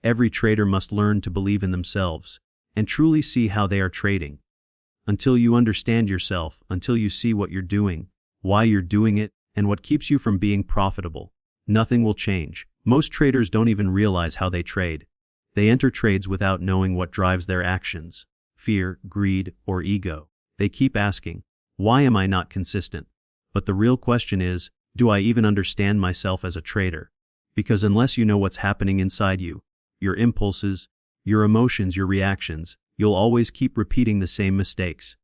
Every trader must learn to believe in themselves and truly see how they are trading. Until you understand yourself, until you see what you're doing, why you're doing it, and what keeps you from being profitable, nothing will change. Most traders don't even realize how they trade. They enter trades without knowing what drives their actions: fear, greed, or ego. They keep asking, why am I not consistent? But the real question is, do I even understand myself as a trader? Because unless you know what's happening inside you, your impulses, your emotions, your reactions, you'll always keep repeating the same mistakes.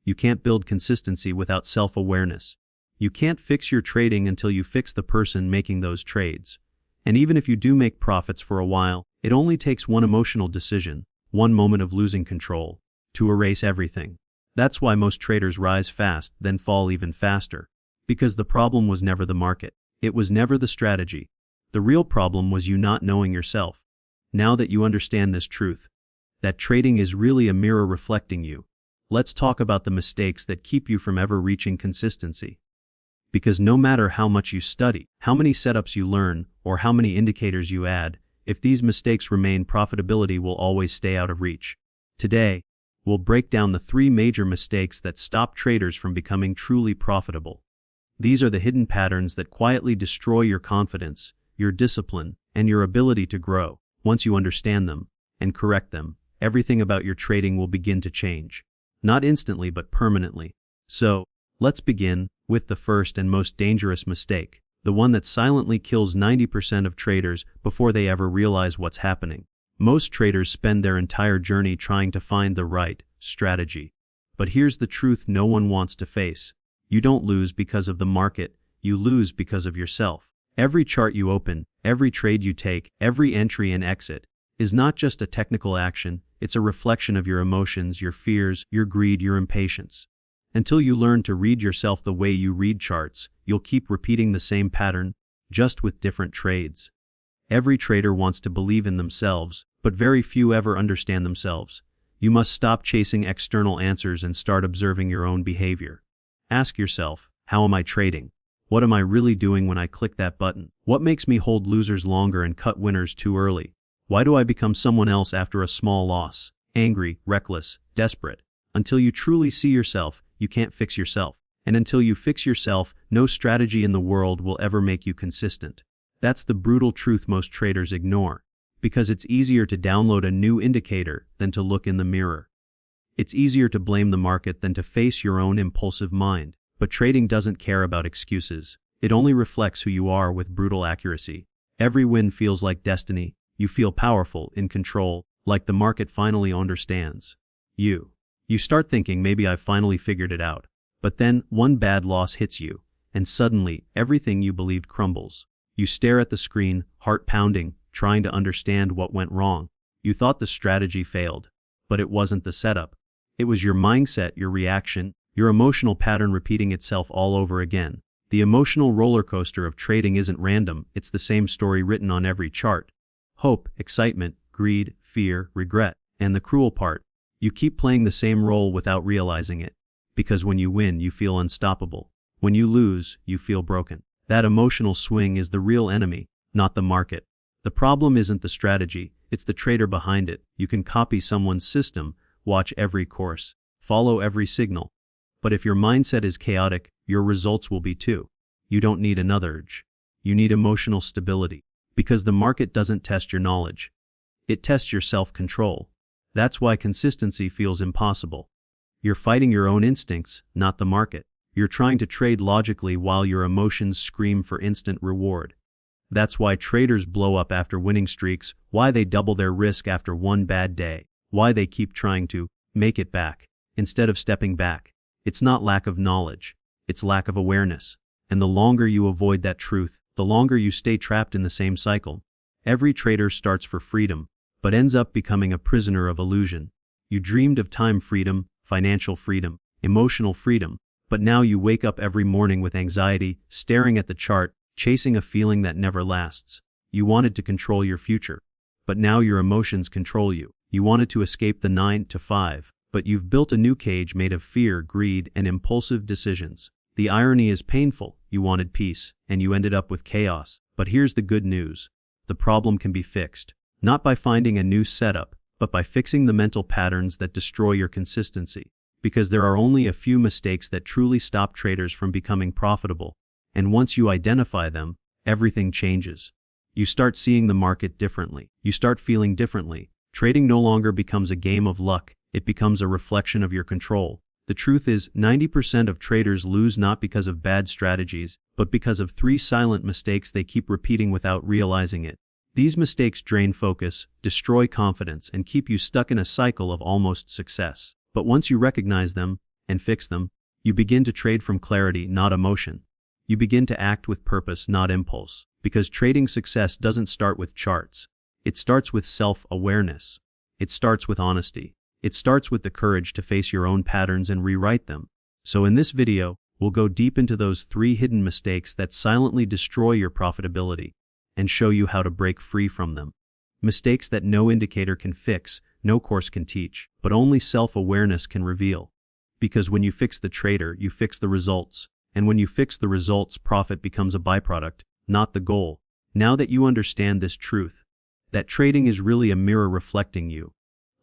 You can't build consistency without self-awareness. You can't fix your trading until you fix the person making those trades. And even if you do make profits for a while, it only takes one emotional decision, one moment of losing control, to erase everything. That's why most traders rise fast, then fall even faster. Because the problem was never the market. It was never the strategy. The real problem was you not knowing yourself. Now that you understand this truth, that trading is really a mirror reflecting you, let's talk about the mistakes that keep you from ever reaching consistency. Because no matter how much you study, how many setups you learn, or how many indicators you add, if these mistakes remain, profitability will always stay out of reach. Today, we'll break down the 3 major mistakes that stop traders from becoming truly profitable. These are the hidden patterns that quietly destroy your confidence, your discipline, and your ability to grow. Once you understand them and correct them, everything about your trading will begin to change. Not instantly, but permanently. So, let's begin with the first and most dangerous mistake, the one that silently kills 90% of traders before they ever realize what's happening. Most traders spend their entire journey trying to find the right strategy. But here's the truth no one wants to face. You don't lose because of the market, you lose because of yourself. Every chart you open, every trade you take, every entry and exit, is not just a technical action, it's a reflection of your emotions, your fears, your greed, your impatience. Until you learn to read yourself the way you read charts, you'll keep repeating the same pattern, just with different trades. Every trader wants to believe in themselves, but very few ever understand themselves. You must stop chasing external answers and start observing your own behavior. Ask yourself, how am I trading? What am I really doing when I click that button? What makes me hold losers longer and cut winners too early? Why do I become someone else after a small loss? Angry, reckless, desperate. Until you truly see yourself, you can't fix yourself. And until you fix yourself, no strategy in the world will ever make you consistent. That's the brutal truth most traders ignore. Because it's easier to download a new indicator than to look in the mirror. It's easier to blame the market than to face your own impulsive mind. But trading doesn't care about excuses. It only reflects who you are with brutal accuracy. Every win feels like destiny. You feel powerful, in control, like the market finally understands you. You start thinking, maybe I've finally figured it out. But then, one bad loss hits you, and suddenly, everything you believed crumbles. You stare at the screen, heart pounding, trying to understand what went wrong. You thought the strategy failed. But it wasn't the setup. It was your mindset, your reaction, your emotional pattern repeating itself all over again. The emotional roller coaster of trading isn't random, it's the same story written on every chart. Hope, excitement, greed, fear, regret, and the cruel part, you keep playing the same role without realizing it. Because when you win, you feel unstoppable. When you lose, you feel broken. That emotional swing is the real enemy, not the market. The problem isn't the strategy, it's the trader behind it. You can copy someone's system, watch every course, follow every signal. But if your mindset is chaotic, your results will be too. You don't need an urge. You need emotional stability. Because the market doesn't test your knowledge. It tests your self-control. That's why consistency feels impossible. You're fighting your own instincts, not the market. You're trying to trade logically while your emotions scream for instant reward. That's why traders blow up after winning streaks, why they double their risk after one bad day, why they keep trying to make it back instead of stepping back. It's not lack of knowledge, it's lack of awareness. And the longer you avoid that truth, the longer you stay trapped in the same cycle. Every trader starts for freedom, but ends up becoming a prisoner of illusion. You dreamed of time freedom, financial freedom, emotional freedom, but now you wake up every morning with anxiety, staring at the chart, chasing a feeling that never lasts. You wanted to control your future, but now your emotions control you. You wanted to escape the 9 to 5. But you've built a new cage made of fear, greed, and impulsive decisions. The irony is painful. You wanted peace, and you ended up with chaos. But here's the good news. The problem can be fixed. Not by finding a new setup, but by fixing the mental patterns that destroy your consistency. Because there are only a few mistakes that truly stop traders from becoming profitable. And once you identify them, everything changes. You start seeing the market differently. You start feeling differently. Trading no longer becomes a game of luck, it becomes a reflection of your control. The truth is, 90% of traders lose not because of bad strategies, but because of 3 silent mistakes they keep repeating without realizing it. These mistakes drain focus, destroy confidence, and keep you stuck in a cycle of almost success. But once you recognize them and fix them, you begin to trade from clarity, not emotion. You begin to act with purpose, not impulse. Because trading success doesn't start with charts. It starts with self-awareness. It starts with honesty. It starts with the courage to face your own patterns and rewrite them. So in this video, we'll go deep into those 3 hidden mistakes that silently destroy your profitability and show you how to break free from them. Mistakes that no indicator can fix, no course can teach, but only self-awareness can reveal. Because when you fix the trader, you fix the results. And when you fix the results, profit becomes a byproduct, not the goal. Now that you understand this truth, that trading is really a mirror reflecting you,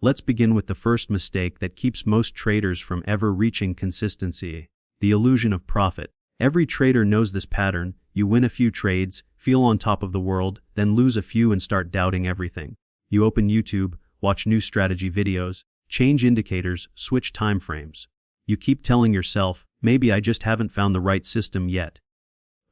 let's begin with the first mistake that keeps most traders from ever reaching consistency: the illusion of profit. Every trader knows this pattern. You win a few trades, feel on top of the world, then lose a few and start doubting everything. You open YouTube, watch new strategy videos, change indicators, switch time frames. You keep telling yourself, maybe I just haven't found the right system yet.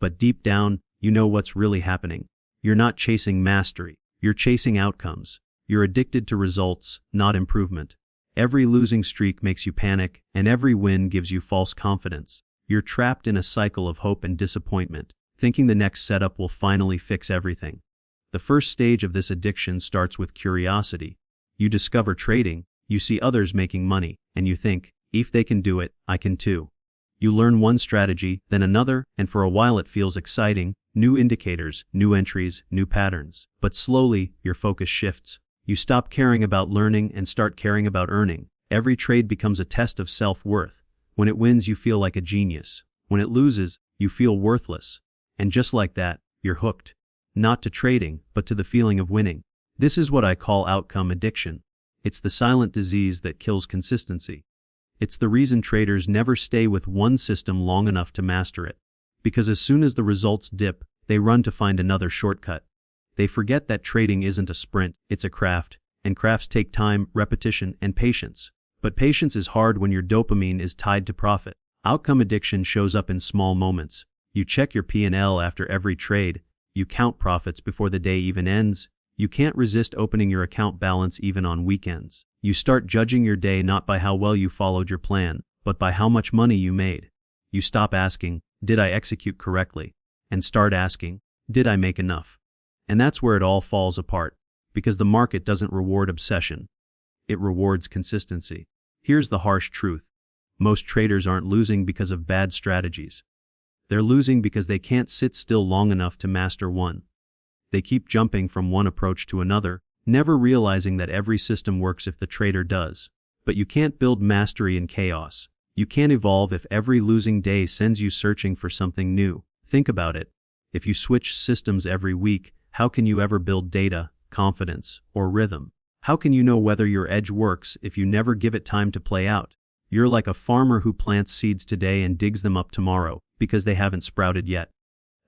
But deep down, you know what's really happening. You're not chasing mastery. You're chasing outcomes. You're addicted to results, not improvement. Every losing streak makes you panic, and every win gives you false confidence. You're trapped in a cycle of hope and disappointment, thinking the next setup will finally fix everything. The first stage of this addiction starts with curiosity. You discover trading, you see others making money, and you think, if they can do it, I can too. You learn one strategy, then another, and for a while it feels exciting, new indicators, new entries, new patterns. But slowly, your focus shifts. You stop caring about learning and start caring about earning. Every trade becomes a test of self-worth. When it wins, you feel like a genius. When it loses, you feel worthless. And just like that, you're hooked. Not to trading, but to the feeling of winning. This is what I call outcome addiction. It's the silent disease that kills consistency. It's the reason traders never stay with one system long enough to master it. Because as soon as the results dip, they run to find another shortcut. They forget that trading isn't a sprint, it's a craft, and crafts take time, repetition, and patience. But patience is hard when your dopamine is tied to profit. Outcome addiction shows up in small moments. You check your P&L after every trade. You count profits before the day even ends. You can't resist opening your account balance even on weekends. You start judging your day not by how well you followed your plan, but by how much money you made. You stop asking, did I execute correctly? And start asking, did I make enough? And that's where it all falls apart, because the market doesn't reward obsession. It rewards consistency. Here's the harsh truth. Most traders aren't losing because of bad strategies. They're losing because they can't sit still long enough to master one. They keep jumping from one approach to another, never realizing that every system works if the trader does. But you can't build mastery in chaos. You can't evolve if every losing day sends you searching for something new. Think about it. If you switch systems every week, how can you ever build data, confidence, or rhythm? How can you know whether your edge works if you never give it time to play out? You're like a farmer who plants seeds today and digs them up tomorrow because they haven't sprouted yet.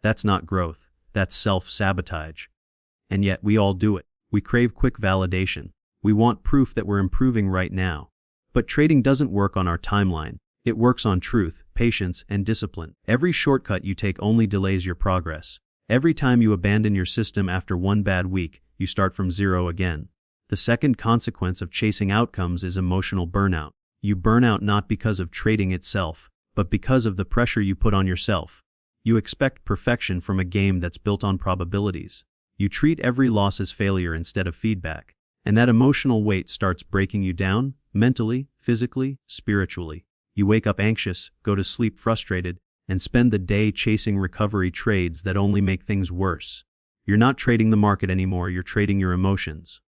That's not growth. That's self-sabotage. And yet we all do it. We crave quick validation. We want proof that we're improving right now. But trading doesn't work on our timeline. It works on truth, patience, and discipline. Every shortcut you take only delays your progress. Every time you abandon your system after one bad week, you start from zero again. The second consequence of chasing outcomes is emotional burnout. You burn out not because of trading itself, but because of the pressure you put on yourself. You expect perfection from a game that's built on probabilities. You treat every loss as failure instead of feedback. And that emotional weight starts breaking you down, mentally, physically, spiritually. You wake up anxious, go to sleep frustrated, and spend the day chasing recovery trades that only make things worse. You're not trading the market anymore, you're trading your emotions.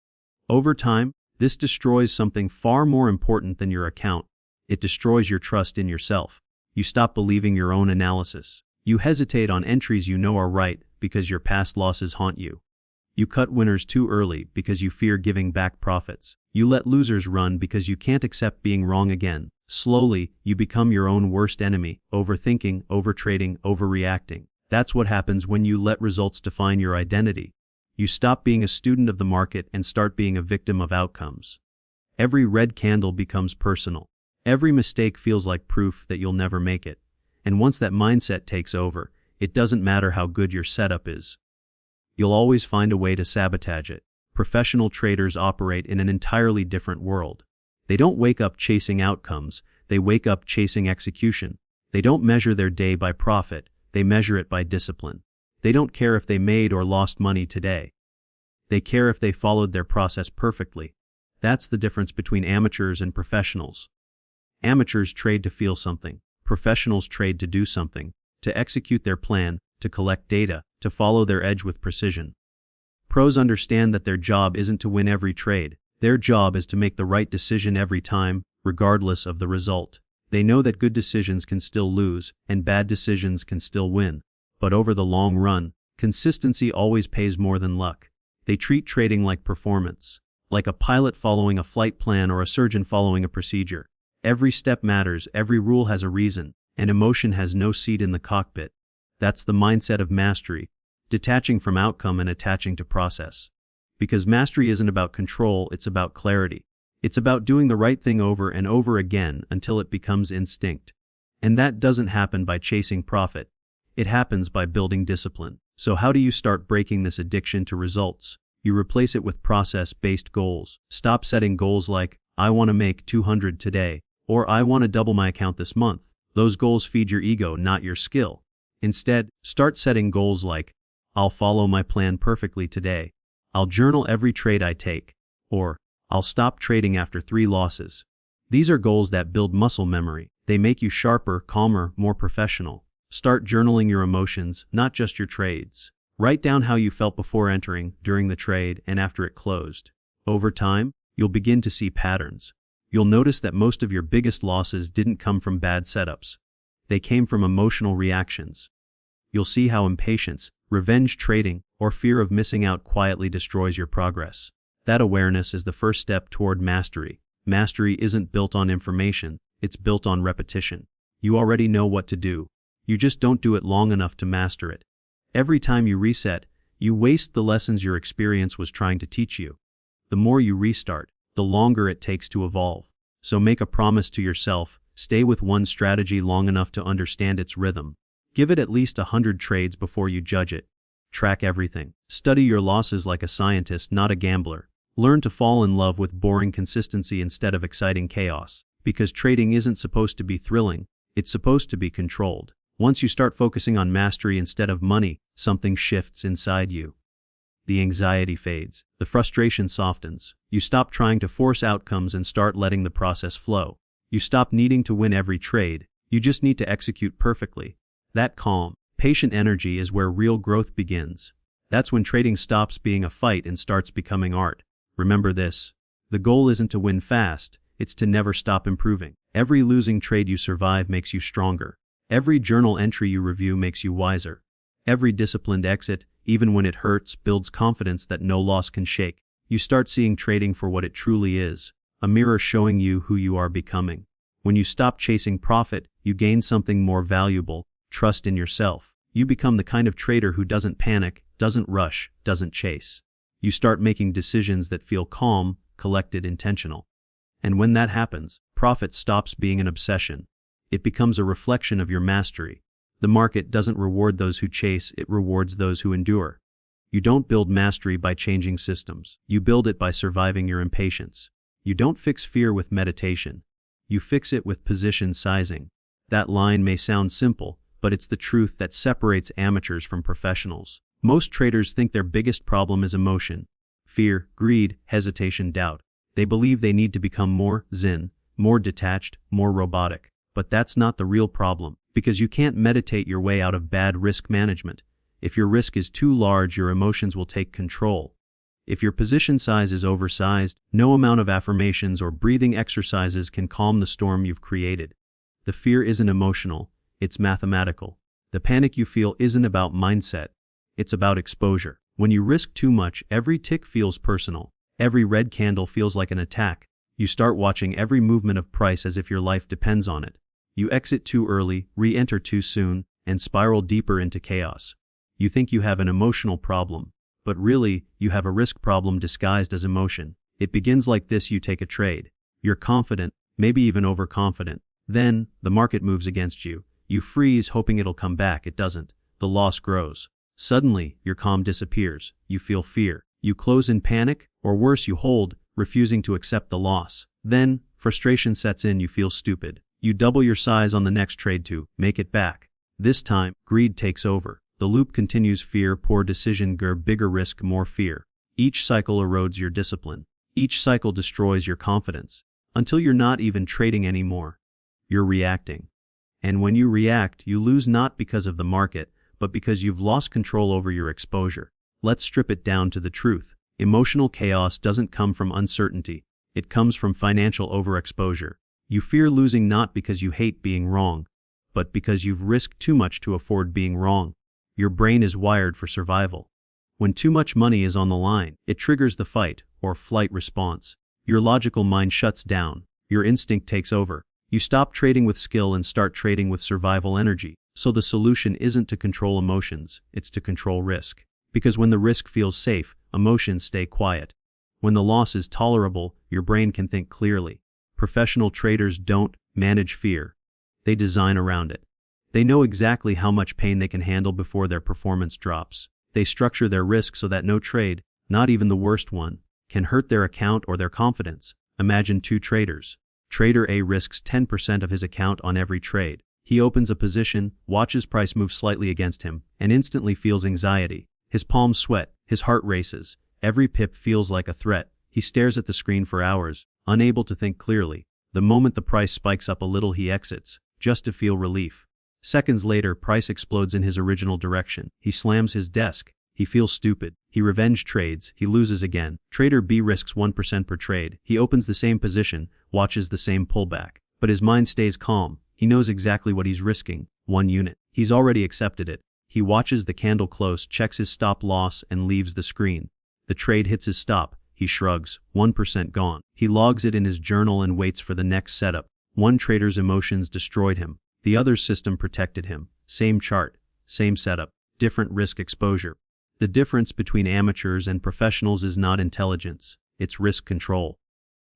Over time, this destroys something far more important than your account. It destroys your trust in yourself. You stop believing your own analysis. You hesitate on entries you know are right because your past losses haunt you. You cut winners too early because you fear giving back profits. You let losers run because you can't accept being wrong again. Slowly, you become your own worst enemy, overthinking, overtrading, overreacting. That's what happens when you let results define your identity. You stop being a student of the market and start being a victim of outcomes. Every red candle becomes personal. Every mistake feels like proof that you'll never make it. And once that mindset takes over, it doesn't matter how good your setup is. You'll always find a way to sabotage it. Professional traders operate in an entirely different world. They don't wake up chasing outcomes, they wake up chasing execution. They don't measure their day by profit, they measure it by discipline. They don't care if they made or lost money today. They care if they followed their process perfectly. That's the difference between amateurs and professionals. Amateurs trade to feel something. Professionals trade to do something, to execute their plan, to collect data, to follow their edge with precision. Pros understand that their job isn't to win every trade. Their job is to make the right decision every time, regardless of the result. They know that good decisions can still lose, and bad decisions can still win. But over the long run, consistency always pays more than luck. They treat trading like performance, like a pilot following a flight plan or a surgeon following a procedure. Every step matters, every rule has a reason, and emotion has no seat in the cockpit. That's the mindset of mastery, detaching from outcome and attaching to process. Because mastery isn't about control, it's about clarity. It's about doing the right thing over and over again until it becomes instinct. And that doesn't happen by chasing profit. It happens by building discipline. So how do you start breaking this addiction to results? You replace it with process-based goals. Stop setting goals like, I want to make 200 today, or I want to double my account this month. Those goals feed your ego, not your skill. Instead, start setting goals like, I'll follow my plan perfectly today. I'll journal every trade I take. Or, I'll stop trading after 3 losses. These are goals that build muscle memory. They make you sharper, calmer, more professional. Start journaling your emotions, not just your trades. Write down how you felt before entering, during the trade, and after it closed. Over time, you'll begin to see patterns. You'll notice that most of your biggest losses didn't come from bad setups. They came from emotional reactions. You'll see how impatience, revenge trading, or fear of missing out quietly destroys your progress. That awareness is the first step toward mastery. Mastery isn't built on information, it's built on repetition. You already know what to do. You just don't do it long enough to master it. Every time you reset, you waste the lessons your experience was trying to teach you. The more you restart, the longer it takes to evolve. So make a promise to yourself, stay with one strategy long enough to understand its rhythm. Give it at least 100 trades before you judge it. Track everything. Study your losses like a scientist, not a gambler. Learn to fall in love with boring consistency instead of exciting chaos. Because trading isn't supposed to be thrilling, it's supposed to be controlled. Once you start focusing on mastery instead of money, something shifts inside you. The anxiety fades. The frustration softens. You stop trying to force outcomes and start letting the process flow. You stop needing to win every trade. You just need to execute perfectly. That calm, patient energy is where real growth begins. That's when trading stops being a fight and starts becoming art. Remember this. The goal isn't to win fast, it's to never stop improving. Every losing trade you survive makes you stronger. Every journal entry you review makes you wiser. Every disciplined exit, even when it hurts, builds confidence that no loss can shake. You start seeing trading for what it truly is, a mirror showing you who you are becoming. When you stop chasing profit, you gain something more valuable, trust in yourself. You become the kind of trader who doesn't panic, doesn't rush, doesn't chase. You start making decisions that feel calm, collected, intentional. And when that happens, profit stops being an obsession. It becomes a reflection of your mastery. The market doesn't reward those who chase, it rewards those who endure. You don't build mastery by changing systems. You build it by surviving your impatience. You don't fix fear with meditation. You fix it with position sizing. That line may sound simple, but it's the truth that separates amateurs from professionals. Most traders think their biggest problem is emotion. Fear, greed, hesitation, doubt. They believe they need to become more zen, more detached, more robotic. But that's not the real problem, because you can't meditate your way out of bad risk management. If your risk is too large, your emotions will take control. If your position size is oversized, no amount of affirmations or breathing exercises can calm the storm you've created. The fear isn't emotional, it's mathematical. The panic you feel isn't about mindset, it's about exposure. When you risk too much, every tick feels personal. Every red candle feels like an attack. You start watching every movement of price as if your life depends on it. You exit too early, re-enter too soon, and spiral deeper into chaos. You think you have an emotional problem, but really, you have a risk problem disguised as emotion. It begins like this: you take a trade. You're confident, maybe even overconfident. Then, the market moves against you. You freeze, hoping it'll come back. It doesn't. The loss grows. Suddenly, your calm disappears. You feel fear. You close in panic, or worse, you hold, refusing to accept the loss. Then, frustration sets in. You feel stupid. You double your size on the next trade to make it back. This time, greed takes over. The loop continues: fear, poor decision, bigger risk, more fear. Each cycle erodes your discipline. Each cycle destroys your confidence. Until you're not even trading anymore. You're reacting. And when you react, you lose not because of the market, but because you've lost control over your exposure. Let's strip it down to the truth. Emotional chaos doesn't come from uncertainty. It comes from financial overexposure. You fear losing not because you hate being wrong, but because you've risked too much to afford being wrong. Your brain is wired for survival. When too much money is on the line, it triggers the fight or flight response. Your logical mind shuts down. Your instinct takes over. You stop trading with skill and start trading with survival energy. So the solution isn't to control emotions, it's to control risk. Because when the risk feels safe, emotions stay quiet. When the loss is tolerable, your brain can think clearly. Professional traders don't manage fear. They design around it. They know exactly how much pain they can handle before their performance drops. They structure their risk so that no trade, not even the worst one, can hurt their account or their confidence. Imagine two traders. Trader A risks 10% of his account on every trade. He opens a position, watches price move slightly against him, and instantly feels anxiety. His palms sweat, his heart races. Every pip feels like a threat. He stares at the screen for hours, unable to think clearly. The moment the price spikes up a little, he exits, just to feel relief. Seconds later, price explodes in his original direction. He slams his desk. He feels stupid. He revenge trades. He loses again. Trader B risks 1% per trade. He opens the same position, watches the same pullback. But his mind stays calm. He knows exactly what he's risking. 1 unit. He's already accepted it. He watches the candle close, checks his stop loss, and leaves the screen. The trade hits his stop. He shrugs. 1% gone. He logs it in his journal and waits for the next setup. One trader's emotions destroyed him. The other's system protected him. Same chart, same setup, different risk exposure. The difference between amateurs and professionals is not intelligence, it's risk control.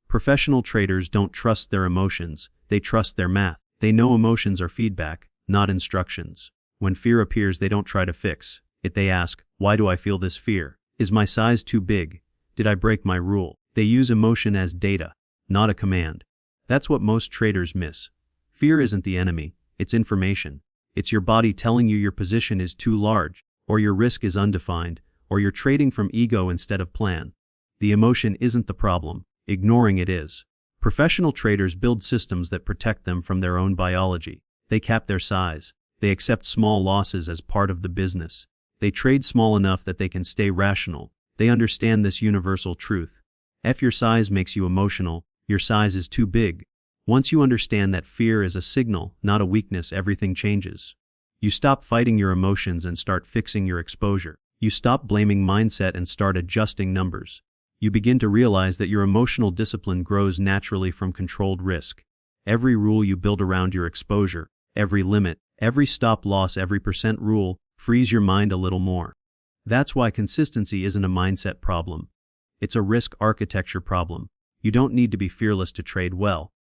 Professional traders don't trust their emotions, they trust their math. They know emotions are feedback, not instructions. When fear appears, they don't try to fix it. They ask, why do I feel this fear? Is my size too big? Did I break my rule? They use emotion as data, not a command. That's what most traders miss. Fear isn't the enemy, it's information. It's your body telling you your position is too large, or your risk is undefined, or you're trading from ego instead of plan. The emotion isn't the problem, ignoring it is. Professional traders build systems that protect them from their own biology. They cap their size. They accept small losses as part of the business. They trade small enough that they can stay rational. They understand this universal truth. If your size makes you emotional, your size is too big. Once you understand that fear is a signal, not a weakness, everything changes. You stop fighting your emotions and start fixing your exposure. You stop blaming mindset and start adjusting numbers. You begin to realize that your emotional discipline grows naturally from controlled risk. Every rule you build around your exposure, every limit, every stop loss, every percent rule, frees your mind a little more. That's why consistency isn't a mindset problem. It's a risk architecture problem. You don't need to be fearless to trade well.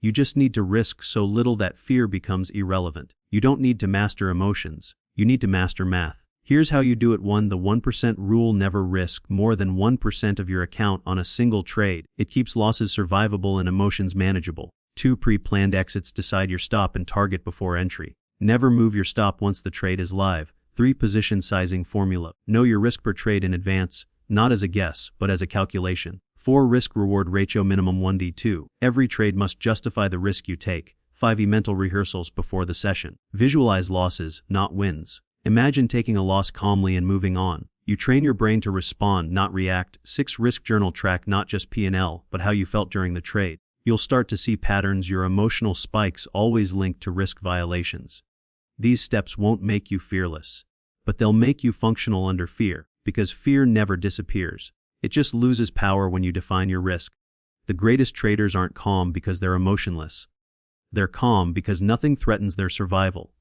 You just need to risk so little that fear becomes irrelevant. You don't need to master emotions. You need to master math. Here's how you do it. 1. The 1% rule: never risk more than 1% of your account on a single trade. It keeps losses survivable and emotions manageable. 2. Pre-planned exits: decide your stop and target before entry. Never move your stop once the trade is live. 3. Position sizing formula: know your risk per trade in advance, not as a guess, but as a calculation. 4. Risk-reward ratio: minimum 1:2. Every trade must justify the risk you take. 5. Mental rehearsals before the session. Visualize losses, not wins. Imagine taking a loss calmly and moving on. You train your brain to respond, not react. 6. Risk journal: track not just P&L, but how you felt during the trade. You'll start to see patterns. Your emotional spikes always linked to risk violations. These steps won't make you fearless, but they'll make you functional under fear. because fear never disappears. It just loses power when you define your risk. The greatest traders aren't calm because they're emotionless. They're calm because nothing threatens their survival.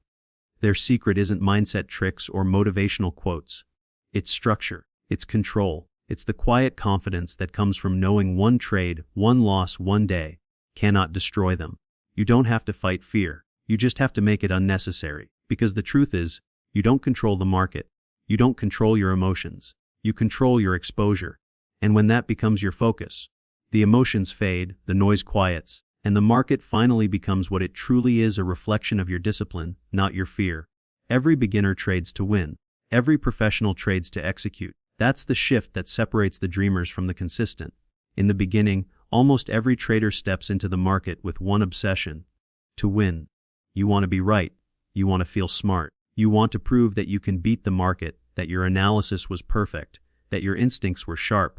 Their secret isn't mindset tricks or motivational quotes. It's structure. It's control. It's the quiet confidence that comes from knowing one trade, one loss, one day cannot destroy them. You don't have to fight fear. You just have to make it unnecessary. Because the truth is, you don't control the market. You don't control your emotions. You control your exposure. And when that becomes your focus, the emotions fade, the noise quiets, and the market finally becomes what it truly is, a reflection of your discipline, not your fear. Every beginner trades to win. Every professional trades to execute. That's the shift that separates the dreamers from the consistent. In the beginning, almost every trader steps into the market with one obsession: to win. You want to be right. You want to feel smart. You want to prove that you can beat the market, that your analysis was perfect, that your instincts were sharp.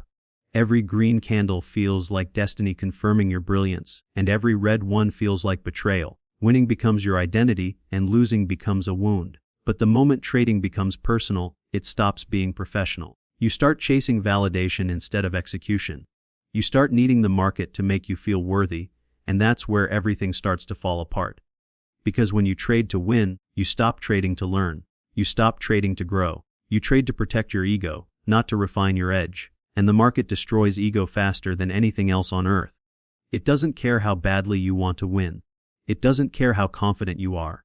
Every green candle feels like destiny confirming your brilliance, and every red one feels like betrayal. Winning becomes your identity, and losing becomes a wound. But the moment trading becomes personal, it stops being professional. You start chasing validation instead of execution. You start needing the market to make you feel worthy, and that's where everything starts to fall apart. Because when you trade to win, you stop trading to learn. You stop trading to grow. You trade to protect your ego, not to refine your edge. And the market destroys ego faster than anything else on earth. It doesn't care how badly you want to win. It doesn't care how confident you are.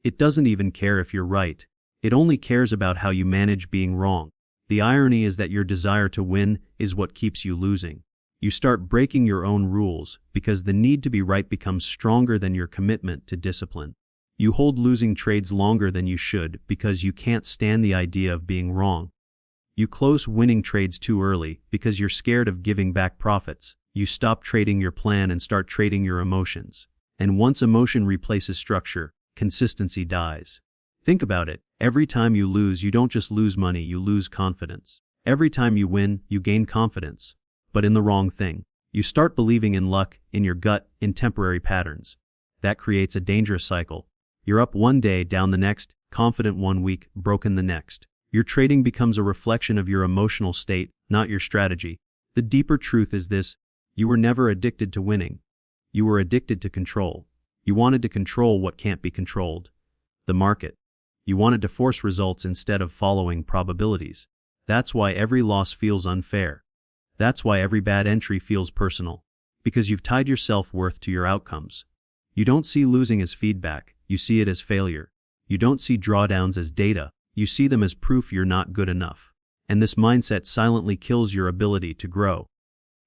It doesn't even care if you're right. It only cares about how you manage being wrong. The irony is that your desire to win is what keeps you losing. You start breaking your own rules because the need to be right becomes stronger than your commitment to discipline. You hold losing trades longer than you should because you can't stand the idea of being wrong. You close winning trades too early because you're scared of giving back profits. You stop trading your plan and start trading your emotions. And once emotion replaces structure, consistency dies. Think about it. Every time you lose, you don't just lose money, you lose confidence. Every time you win, you gain confidence. But in the wrong thing. You start believing in luck, in your gut, in temporary patterns. That creates a dangerous cycle. You're up one day, down the next, confident one week, broken the next. Your trading becomes a reflection of your emotional state, not your strategy. The deeper truth is this: you were never addicted to winning. You were addicted to control. You wanted to control what can't be controlled. The market. You wanted to force results instead of following probabilities. That's why every loss feels unfair. That's why every bad entry feels personal. Because you've tied your self-worth to your outcomes. You don't see losing as feedback, you see it as failure. You don't see drawdowns as data. You see them as proof you're not good enough. And this mindset silently kills your ability to grow.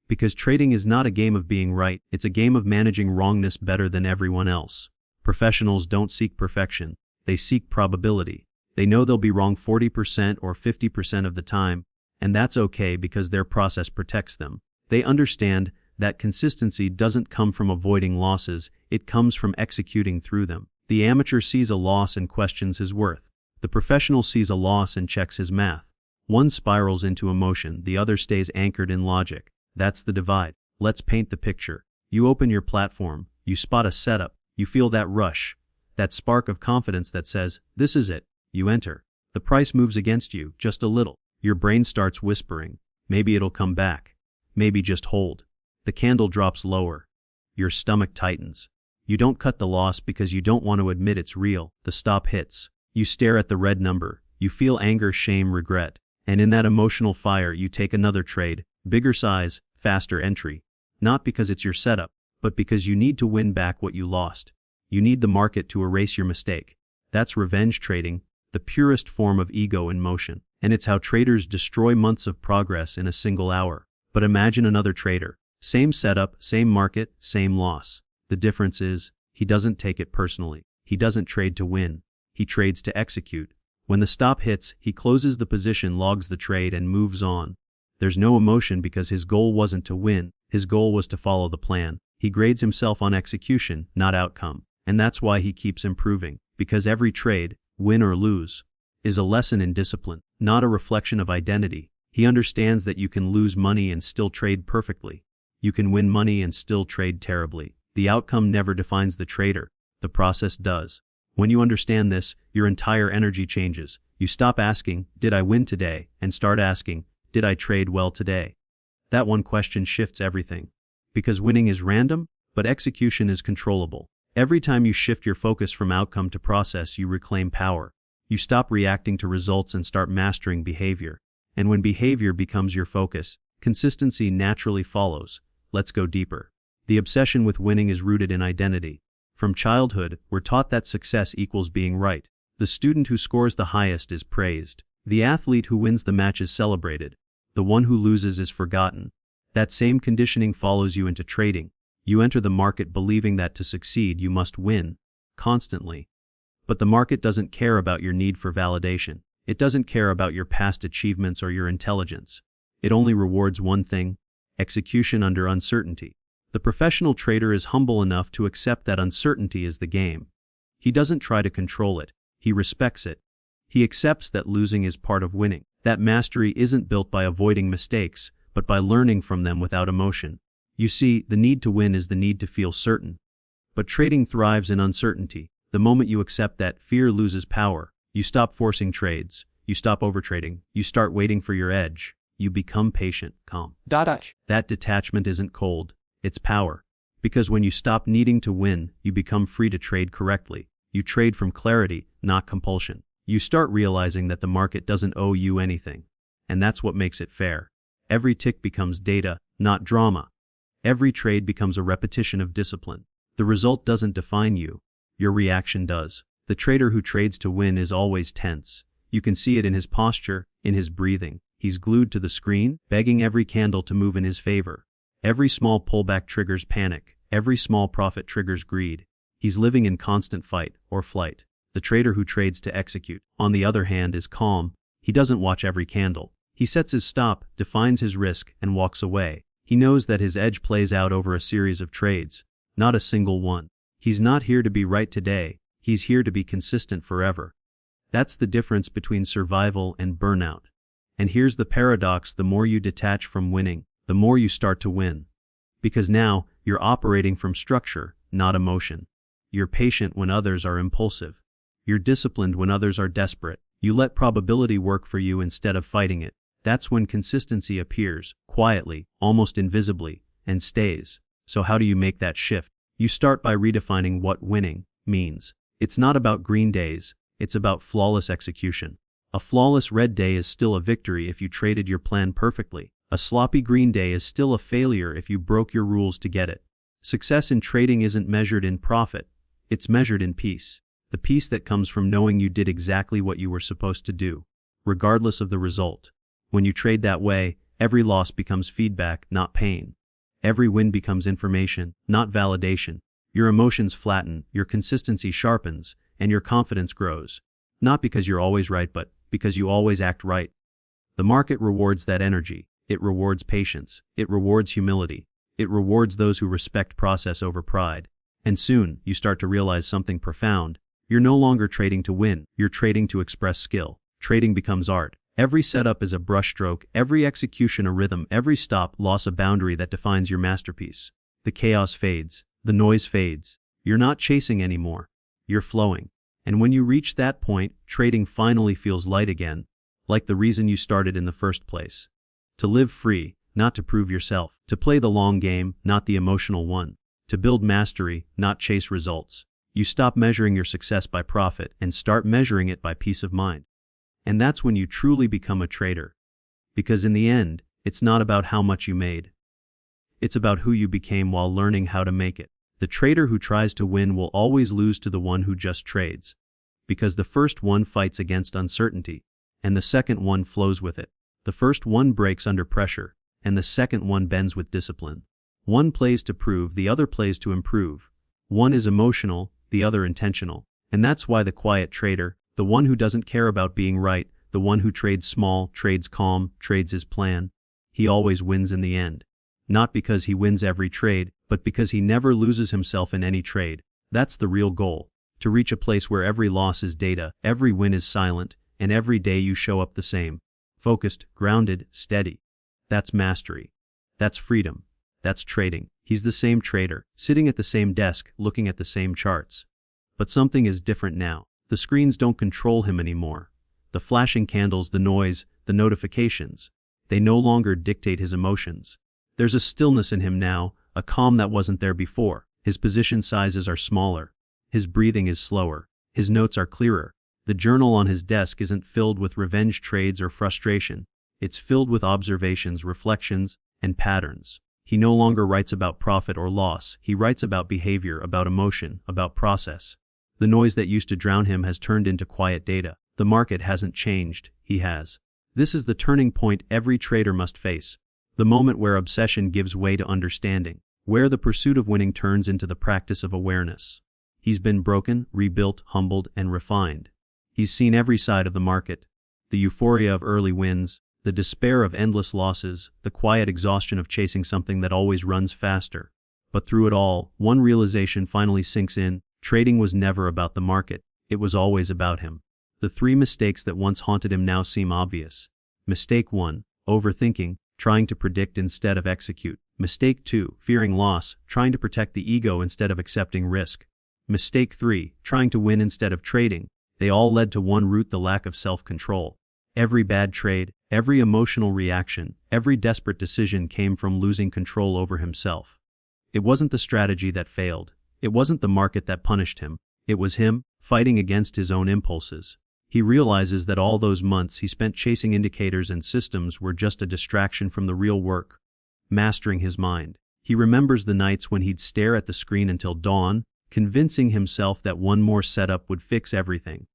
Because trading is not a game of being right, it's a game of managing wrongness better than everyone else. Professionals don't seek perfection, they seek probability. They know they'll be wrong 40% or 50% of the time, and that's okay because their process protects them. They understand that consistency doesn't come from avoiding losses, it comes from executing through them. The amateur sees a loss and questions his worth. The professional sees a loss and checks his math. One spirals into emotion, the other stays anchored in logic. That's the divide. Let's paint the picture. You open your platform, you spot a setup, you feel that rush, that spark of confidence that says, "This is it." You enter. The price moves against you, just a little. Your brain starts whispering, "Maybe it'll come back. Maybe just hold." The candle drops lower. Your stomach tightens. You don't cut the loss because you don't want to admit it's real. The stop hits. You stare at the red number, you feel anger, shame, regret, and in that emotional fire you take another trade, bigger size, faster entry. Not because it's your setup, but because you need to win back what you lost. You need the market to erase your mistake. That's revenge trading, the purest form of ego in motion. And it's how traders destroy months of progress in a single hour. But imagine another trader. Same setup, same market, same loss. The difference is, he doesn't take it personally. He doesn't trade to win. He trades to execute. When the stop hits, he closes the position, logs the trade, and moves on. There's no emotion because his goal wasn't to win. His goal was to follow the plan. He grades himself on execution, not outcome. And that's why he keeps improving. Because every trade, win or lose, is a lesson in discipline, not a reflection of identity. He understands that you can lose money and still trade perfectly. You can win money and still trade terribly. The outcome never defines the trader. The process does. When you understand this, your entire energy changes. You stop asking, did I win today, and start asking, did I trade well today? That one question shifts everything. Because winning is random, but execution is controllable. Every time you shift your focus from outcome to process, you reclaim power. You stop reacting to results and start mastering behavior. And when behavior becomes your focus, consistency naturally follows. Let's go deeper. The obsession with winning is rooted in identity. From childhood, we're taught that success equals being right. The student who scores the highest is praised. The athlete who wins the match is celebrated. The one who loses is forgotten. That same conditioning follows you into trading. You enter the market believing that to succeed you must win, constantly. But the market doesn't care about your need for validation. It doesn't care about your past achievements or your intelligence. It only rewards one thing: execution under uncertainty. The professional trader is humble enough to accept that uncertainty is the game. He doesn't try to control it. He respects it. He accepts that losing is part of winning. That mastery isn't built by avoiding mistakes, but by learning from them without emotion. You see, the need to win is the need to feel certain. But trading thrives in uncertainty. The moment you accept that, fear loses power. You stop forcing trades. You stop overtrading. You start waiting for your edge. You become patient, calm. That detachment isn't cold. It's power. Because when you stop needing to win, you become free to trade correctly. You trade from clarity, not compulsion. You start realizing that the market doesn't owe you anything. And that's what makes it fair. Every tick becomes data, not drama. Every trade becomes a repetition of discipline. The result doesn't define you. Your reaction does. The trader who trades to win is always tense. You can see it in his posture, in his breathing. He's glued to the screen, begging every candle to move in his favor. Every small pullback triggers panic. Every small profit triggers greed. He's living in constant fight or flight. The trader who trades to execute, on the other hand, is calm. He doesn't watch every candle. He sets his stop, defines his risk, and walks away. He knows that his edge plays out over a series of trades, not a single one. He's not here to be right today. He's here to be consistent forever. That's the difference between survival and burnout. And here's the paradox: the more you detach from winning, the more you start to win. Because now, you're operating from structure, not emotion. You're patient when others are impulsive. You're disciplined when others are desperate. You let probability work for you instead of fighting it. That's when consistency appears, quietly, almost invisibly, and stays. So how do you make that shift? You start by redefining what winning means. It's not about green days, it's about flawless execution. A flawless red day is still a victory if you traded your plan perfectly. A sloppy green day is still a failure if you broke your rules to get it. Success in trading isn't measured in profit, it's measured in peace. The peace that comes from knowing you did exactly what you were supposed to do, regardless of the result. When you trade that way, every loss becomes feedback, not pain. Every win becomes information, not validation. Your emotions flatten, your consistency sharpens, and your confidence grows. Not because you're always right, but because you always act right. The market rewards that energy. It rewards patience. It rewards humility. It rewards those who respect process over pride. And soon, you start to realize something profound. You're no longer trading to win. You're trading to express skill. Trading becomes art. Every setup is a brushstroke, every execution a rhythm, every stop loss a boundary that defines your masterpiece. The chaos fades. The noise fades. You're not chasing anymore. You're flowing. And when you reach that point, trading finally feels light again, like the reason you started in the first place. To live free, not to prove yourself. To play the long game, not the emotional one. To build mastery, not chase results. You stop measuring your success by profit and start measuring it by peace of mind. And that's when you truly become a trader. Because in the end, it's not about how much you made. It's about who you became while learning how to make it. The trader who tries to win will always lose to the one who just trades. Because the first one fights against uncertainty, and the second one flows with it. The first one breaks under pressure, and the second one bends with discipline. One plays to prove, the other plays to improve. One is emotional, the other intentional. And that's why the quiet trader, the one who doesn't care about being right, the one who trades small, trades calm, trades his plan, he always wins in the end. Not because he wins every trade, but because he never loses himself in any trade. That's the real goal. To reach a place where every loss is data, every win is silent, and every day you show up the same. Focused, grounded, steady. That's mastery. That's freedom. That's trading. He's the same trader, sitting at the same desk, looking at the same charts. But something is different now. The screens don't control him anymore. The The flashing candles, the noise, the notifications. They no longer dictate his emotions. There's a stillness in him now, a calm that wasn't there before. His position sizes are smaller. His breathing is slower. His notes are clearer. The journal on his desk isn't filled with revenge trades or frustration. It's filled with observations, reflections, and patterns. He no longer writes about profit or loss. He writes about behavior, about emotion, about process. The noise that used to drown him has turned into quiet data. The market hasn't changed, he has. This is the turning point every trader must face. The moment where obsession gives way to understanding, where the pursuit of winning turns into the practice of awareness. He's been broken, rebuilt, humbled, and refined. He's seen every side of the market. The euphoria of early wins, the despair of endless losses, the quiet exhaustion of chasing something that always runs faster. But through it all, one realization finally sinks in: trading was never about the market, it was always about him. The three mistakes that once haunted him now seem obvious. Mistake 1, overthinking, trying to predict instead of execute. Mistake 2, fearing loss, trying to protect the ego instead of accepting risk. Mistake 3, trying to win instead of trading. They all led to one root: the lack of self-control. Every bad trade, every emotional reaction, every desperate decision came from losing control over himself. It wasn't the strategy that failed. It wasn't the market that punished him. It was him, fighting against his own impulses. He realizes that all those months he spent chasing indicators and systems were just a distraction from the real work. Mastering his mind. He remembers the nights when he'd stare at the screen until dawn, convincing himself that one more setup would fix everything.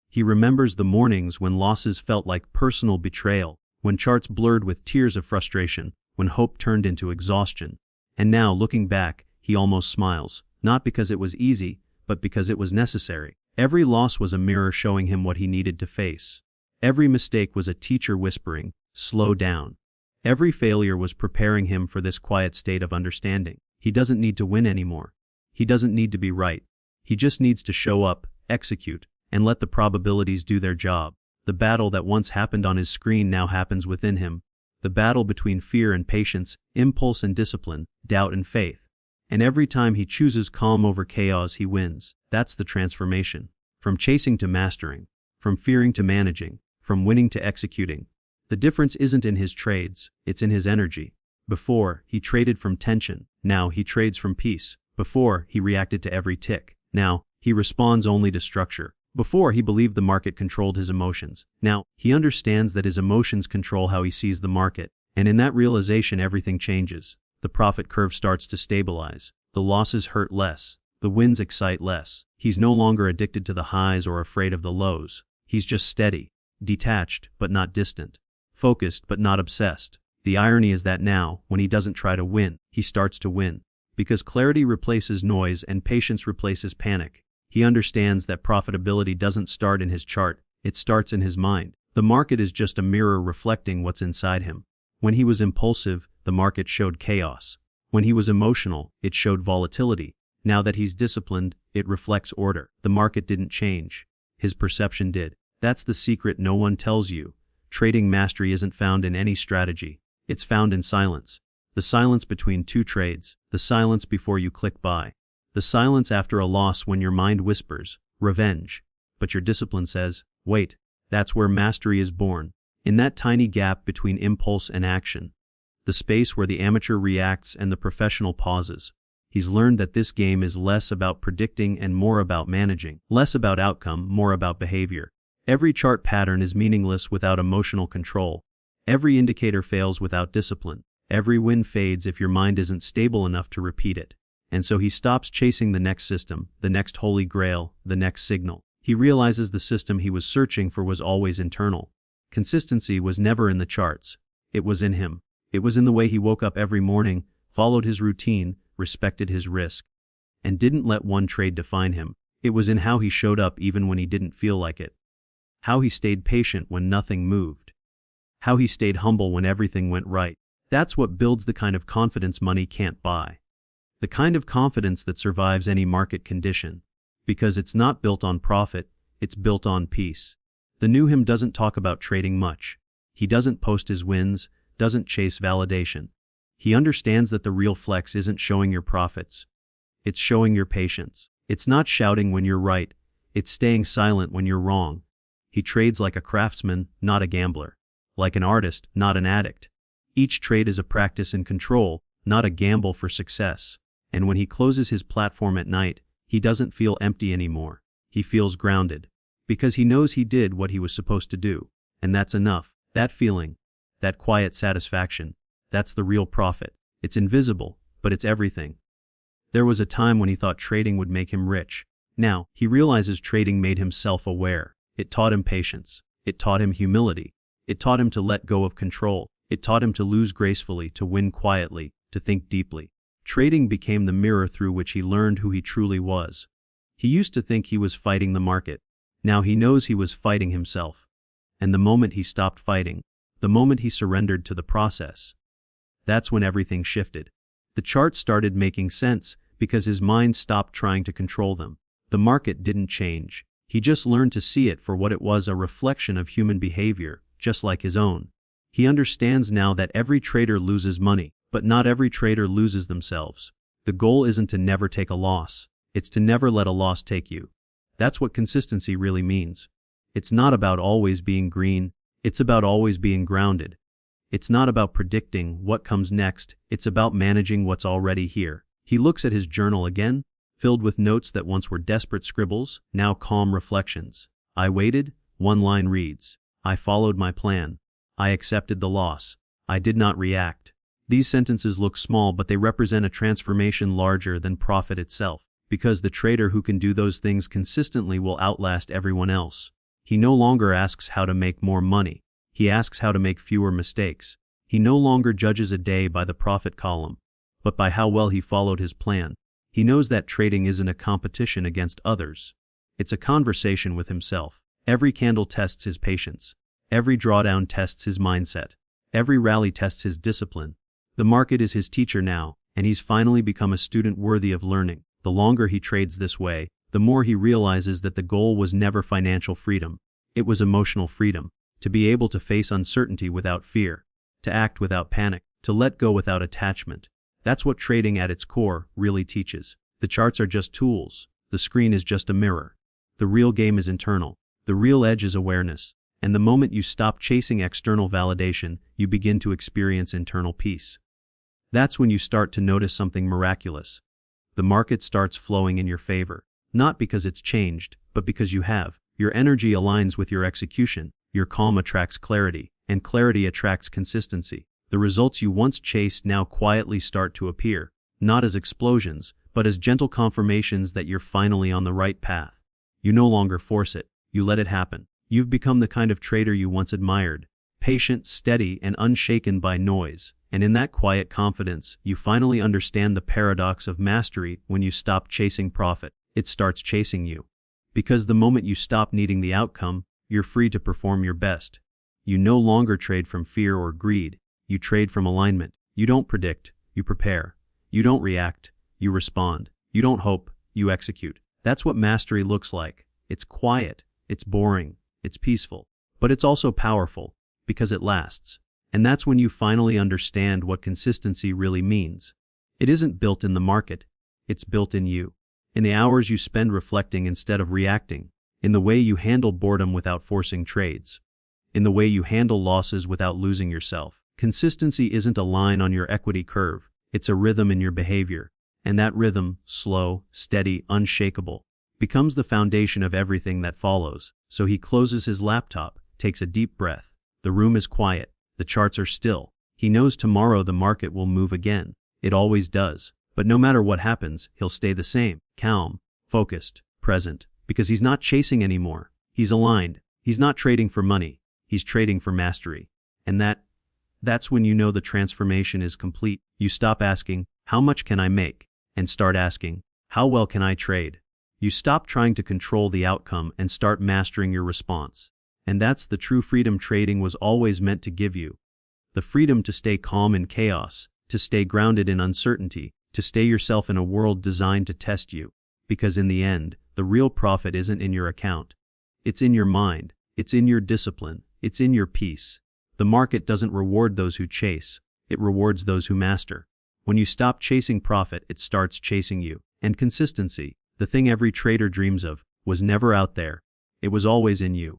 He remembers the mornings when losses felt like personal betrayal, when charts blurred with tears of frustration, when hope turned into exhaustion. And now, looking back, he almost smiles, not because it was easy, but because it was necessary. Every loss was a mirror showing him what he needed to face. Every mistake was a teacher whispering, "Slow down." Every failure was preparing him for this quiet state of understanding. He doesn't need to win anymore. He doesn't need to be right. He just needs to show up, execute, and let the probabilities do their job. The battle that once happened on his screen now happens within him. The battle between fear and patience, impulse and discipline, doubt and faith. And every time he chooses calm over chaos, he wins. That's the transformation. From chasing to mastering. From fearing to managing. From winning to executing. The difference isn't in his trades, it's in his energy. Before, he traded from tension. Now he trades from peace. Before, he reacted to every tick. Now, he responds only to structure. Before, he believed the market controlled his emotions. Now, he understands that his emotions control how he sees the market. And in that realization, everything changes. The profit curve starts to stabilize. The losses hurt less. The wins excite less. He's no longer addicted to the highs or afraid of the lows. He's just steady, detached, but not distant, focused, but not obsessed. The irony is that now, when he doesn't try to win, he starts to win. Because clarity replaces noise and patience replaces panic. He understands that profitability doesn't start in his chart, it starts in his mind. The market is just a mirror reflecting what's inside him. When he was impulsive, the market showed chaos. When he was emotional, it showed volatility. Now that he's disciplined, it reflects order. The market didn't change. His perception did. That's the secret no one tells you. Trading mastery isn't found in any strategy. It's found in silence. The silence between two trades. The silence before you click buy. The silence after a loss when your mind whispers, revenge. But your discipline says, wait. That's where mastery is born. In that tiny gap between impulse and action. The space where the amateur reacts and the professional pauses. He's learned that this game is less about predicting and more about managing. Less about outcome, more about behavior. Every chart pattern is meaningless without emotional control. Every indicator fails without discipline. Every win fades if your mind isn't stable enough to repeat it. And so he stops chasing the next system, the next holy grail, the next signal. He realizes the system he was searching for was always internal. Consistency was never in the charts. It was in him. It was in the way he woke up every morning, followed his routine, respected his risk, and didn't let one trade define him. It was in how he showed up even when he didn't feel like it. How he stayed patient when nothing moved. How he stayed humble when everything went right. That's what builds the kind of confidence money can't buy. The kind of confidence that survives any market condition. Because it's not built on profit, it's built on peace. The new him doesn't talk about trading much. He doesn't post his wins, doesn't chase validation. He understands that the real flex isn't showing your profits. It's showing your patience. It's not shouting when you're right. It's staying silent when you're wrong. He trades like a craftsman, not a gambler. Like an artist, not an addict. Each trade is a practice in control, not a gamble for success. And when he closes his platform at night, he doesn't feel empty anymore. He feels grounded. Because he knows he did what he was supposed to do. And that's enough. That feeling, that quiet satisfaction, that's the real profit. It's invisible, but it's everything. There was a time when he thought trading would make him rich. Now, he realizes trading made him self-aware. It taught him patience. It taught him humility. It taught him to let go of control. It taught him to lose gracefully, to win quietly, to think deeply. Trading became the mirror through which he learned who he truly was. He used to think he was fighting the market. Now he knows he was fighting himself. And the moment he stopped fighting, the moment he surrendered to the process, that's when everything shifted. The charts started making sense because his mind stopped trying to control them. The market didn't change. He just learned to see it for what it was, a reflection of human behavior, just like his own. He understands now that every trader loses money, but not every trader loses themselves. The goal isn't to never take a loss. It's to never let a loss take you. That's what consistency really means. It's not about always being green. It's about always being grounded. It's not about predicting what comes next. It's about managing what's already here. He looks at his journal again, filled with notes that once were desperate scribbles, now calm reflections. I waited, one line reads. I followed my plan. I accepted the loss. I did not react. These sentences look small, but they represent a transformation larger than profit itself, because the trader who can do those things consistently will outlast everyone else. He no longer asks how to make more money. He asks how to make fewer mistakes. He no longer judges a day by the profit column, but by how well he followed his plan. He knows that trading isn't a competition against others. It's a conversation with himself. Every candle tests his patience. Every drawdown tests his mindset. Every rally tests his discipline. The market is his teacher now, and he's finally become a student worthy of learning. The longer he trades this way, the more he realizes that the goal was never financial freedom. It was emotional freedom. To be able to face uncertainty without fear. To act without panic. To let go without attachment. That's what trading at its core really teaches. The charts are just tools. The screen is just a mirror. The real game is internal. The real edge is awareness. And the moment you stop chasing external validation, you begin to experience internal peace. That's when you start to notice something miraculous. The market starts flowing in your favor. Not because it's changed, but because you have. Your energy aligns with your execution. Your calm attracts clarity, and clarity attracts consistency. The results you once chased now quietly start to appear, not as explosions, but as gentle confirmations that you're finally on the right path. You no longer force it, you let it happen. You've become the kind of trader you once admired, patient, steady, and unshaken by noise. And in that quiet confidence, you finally understand the paradox of mastery. When you stop chasing profit, it starts chasing you. Because the moment you stop needing the outcome, you're free to perform your best. You no longer trade from fear or greed. You trade from alignment. You don't predict, you prepare. You don't react, you respond. You don't hope, you execute. That's what mastery looks like. It's quiet, it's boring, it's peaceful, but it's also powerful, because it lasts. And that's when you finally understand what consistency really means. It isn't built in the market, it's built in you. In the hours you spend reflecting instead of reacting. In the way you handle boredom without forcing trades. In the way you handle losses without losing yourself. Consistency isn't a line on your equity curve, it's a rhythm in your behavior. And that rhythm, slow, steady, unshakable, becomes the foundation of everything that follows. So he closes his laptop, takes a deep breath. The room is quiet, the charts are still. He knows tomorrow the market will move again. It always does. But no matter what happens, he'll stay the same, calm, focused, present. Because he's not chasing anymore. He's aligned. He's not trading for money. He's trading for mastery. And that's when you know the transformation is complete. You stop asking, how much can I make? And start asking, how well can I trade? You stop trying to control the outcome and start mastering your response. And that's the true freedom trading was always meant to give you. The freedom to stay calm in chaos, to stay grounded in uncertainty, to stay yourself in a world designed to test you. Because in the end, the real profit isn't in your account. It's in your mind. It's in your discipline. It's in your peace. The market doesn't reward those who chase. It rewards those who master. When you stop chasing profit, it starts chasing you. And consistency, the thing every trader dreams of, was never out there. It was always in you.